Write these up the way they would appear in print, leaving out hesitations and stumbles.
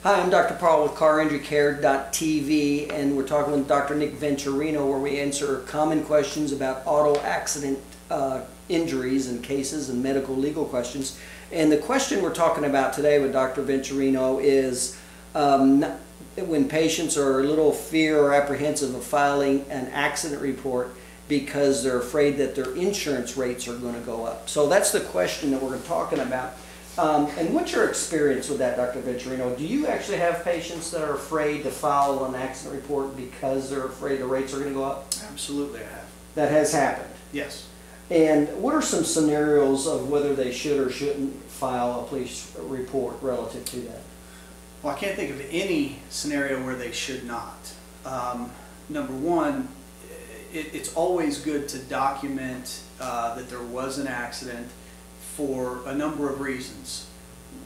Hi, I'm Dr. Paul with CarInjuryCare.tv, and we're talking with Dr. Nick Venturino, where we answer common questions about auto accident injuries and cases and medical legal questions. And the question we're talking about today with Dr. Venturino is when patients are a little fear or apprehensive of filing an accident report because they're afraid that their insurance rates are going to go up. So that's the question that we're talking about. And what's your experience with that, Dr. Venturino? Do you actually have patients that are afraid to file an accident report because they're afraid the rates are going to go up? Absolutely, I have. That has happened? Yes. And what are some scenarios of whether they should or shouldn't file a police report relative to that? Well, I can't think of any scenario where they should not. Number one, it's always good to document that there was an accident for a number of reasons.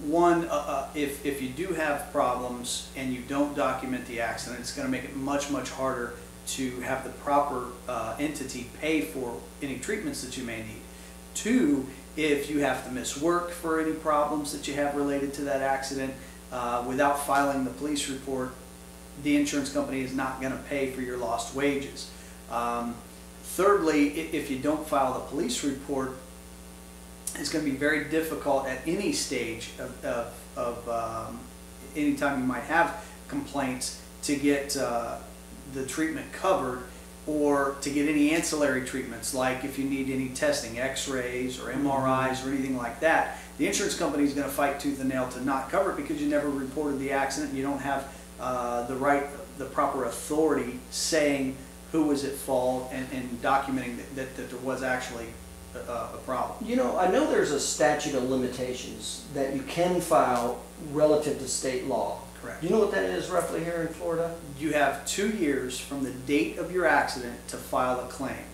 One, if you do have problems and you don't document the accident, it's going to make it much harder to have the proper entity pay for any treatments that you may need. Two, if you have to miss work for any problems that you have related to that accident, without filing the police report, the insurance company is not going to pay for your lost wages. Thirdly, if you don't file the police report, it's going to be very difficult at any stage of any time you might have complaints to get the treatment covered, or to get any ancillary treatments, like if you need any testing, x-rays or MRIs or anything like that. The insurance company is going to fight tooth and nail to not cover it because you never reported the accident and you don't have the proper authority saying who was at fault and documenting that there was actually a problem. You know, I know there's a statute of limitations that you can file relative to state law. Correct. Do you know what that is roughly here in Florida? You have 2 years from the date of your accident to file a claim.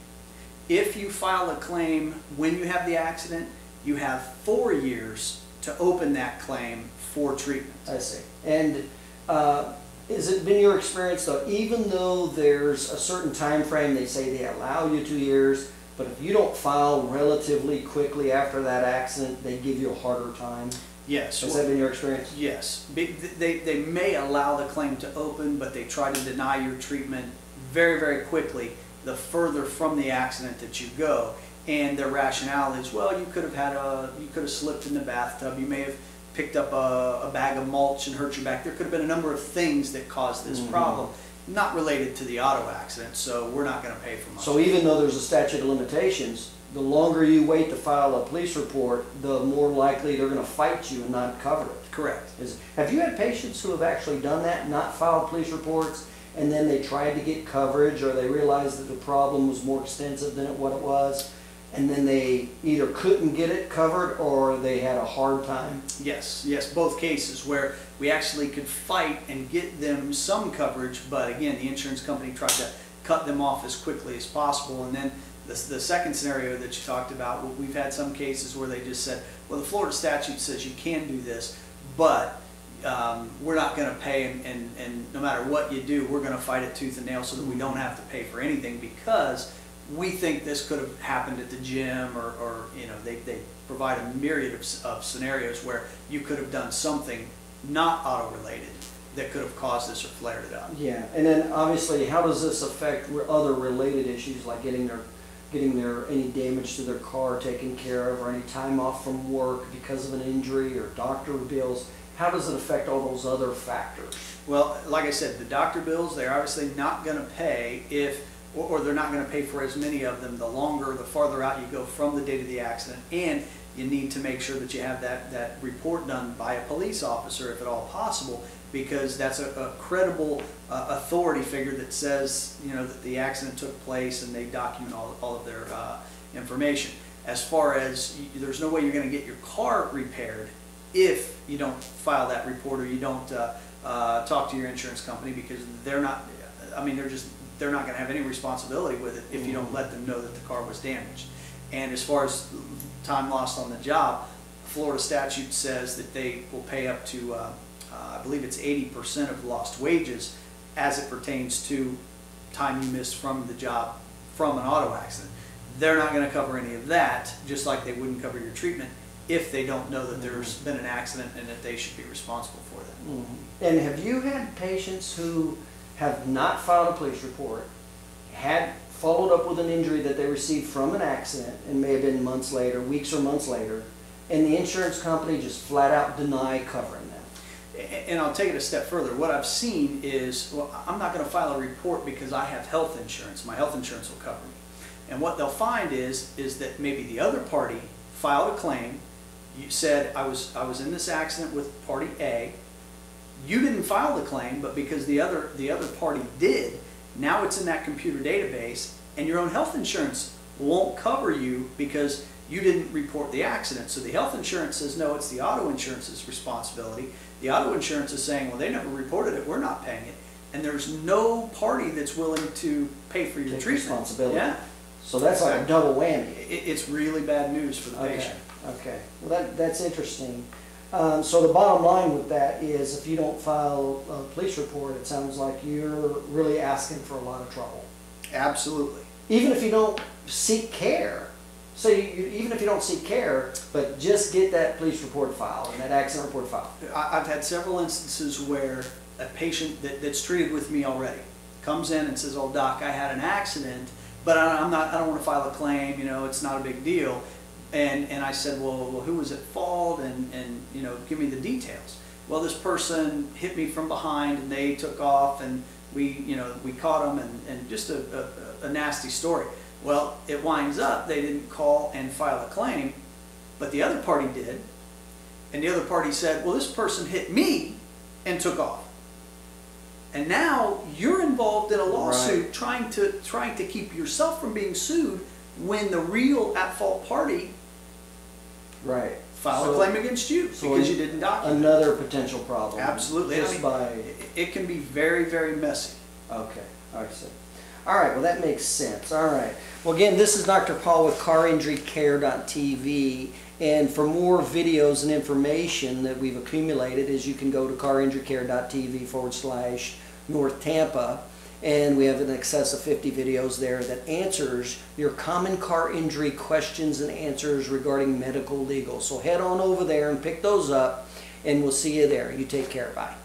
If you file a claim when you have the accident, you have 4 years to open that claim for treatment. I see. And has it been your experience, though, even though there's a certain time frame, they say they allow you 2 years, but if you don't file relatively quickly after that accident, they give you a harder time? Yes. Has that been your experience? Yes. They may allow the claim to open, but they try to deny your treatment very quickly the further from the accident that you go. And their rationale is, well, you could have slipped in the bathtub, you may have picked up a bag of mulch and hurt your back. There could have been a number of things that caused this problem, not related to the auto accident, so we're not going to pay for much. So even though there's a statute of limitations, the longer you wait to file a police report, the more likely they're going to fight you and not cover it. Correct. Have you had patients who have actually done that, not filed police reports, and then they tried to get coverage, or they realized that the problem was more extensive than what it was, and then they either couldn't get it covered or they had a hard time? Yes, both cases where we actually could fight and get them some coverage, but again, the insurance company tried to cut them off as quickly as possible. And then the second scenario that you talked about, we've had some cases where they just said, well, the Florida statute says you can do this, but we're not going to pay, and no matter what you do, we're going to fight it tooth and nail so that we don't have to pay for anything, because we think this could have happened at the gym, or you know, they provide a myriad of scenarios where you could have done something not auto related that could have caused this or flared it up. Yeah, and then obviously, how does this affect other related issues, like getting their any damage to their car taken care of, or any time off from work because of an injury, or doctor bills? How does it affect all those other factors? Well, like I said, the doctor bills, they're obviously not going to pay or they're not going to pay for as many of them the farther out you go from the date of the accident. And you need to make sure that you have that report done by a police officer, if at all possible, because that's a credible authority figure that says, you know, that the accident took place, and they document all of their information. As far as, there's no way you're going to get your car repaired if you don't file that report, or you don't talk to your insurance company, because they're not, I mean, they're not going to have any responsibility with it if you don't let them know that the car was damaged. And as far as time lost on the job, Florida statute says that they will pay up to, I believe it's 80% of lost wages as it pertains to time you missed from the job from an auto accident. They're not going to cover any of that, just like they wouldn't cover your treatment if they don't know that there's been an accident and that they should be responsible for that. And have you had patients who have not filed a police report, had followed up with an injury that they received from an accident, and may have been months later, weeks or months later, and the insurance company just flat out deny covering them? And I'll take it a step further. What I've seen is, well, I'm not going to file a report because I have health insurance. My health insurance will cover me. And what they'll find is that maybe the other party filed a claim. You said, I was in this accident with party A. You didn't file the claim, but because the other party did, now it's in that computer database, and your own health insurance won't cover you because you didn't report the accident. So the health insurance says, no, it's the auto insurance's responsibility. The auto insurance is saying, well, they never reported it, we're not paying it. And there's no party that's willing to pay for your Take treatment. responsibility. Yeah. So that's like a double whammy. It's really bad news for the patient. Okay, well that's interesting. So the bottom line with that is if you don't file a police report, it sounds like you're really asking for a lot of trouble. Absolutely. Even if you don't seek care. So even if you don't seek care, but just get that police report filed and that accident report filed. I've had several instances where a patient that's treated with me already comes in and says, "Oh, doc, I had an accident, but I don't want to file a claim. You know, it's not a big deal." And I said, well, who was at fault? And you know, give me the details. Well, this person hit me from behind and they took off, and we caught them, and just a nasty story. Well, it winds up they didn't call and file a claim, but the other party did. And the other party said, well, this person hit me and took off. And now you're involved in a lawsuit trying to keep yourself from being sued when the real at-fault party filed a claim against you because you didn't document. Another potential problem. Absolutely. It can be very, very messy. Okay, I see. All right, well that makes sense. All right. Well, again, this is Dr. Paul with CarInjuryCare.tv, and for more videos and information that we've accumulated, is you can go to CarInjuryCare.tv/North Tampa, and we have in excess of 50 videos there that answers your common car injury questions and answers regarding medical legal. So head on over there and pick those up, and we'll see you there. You take care. Bye.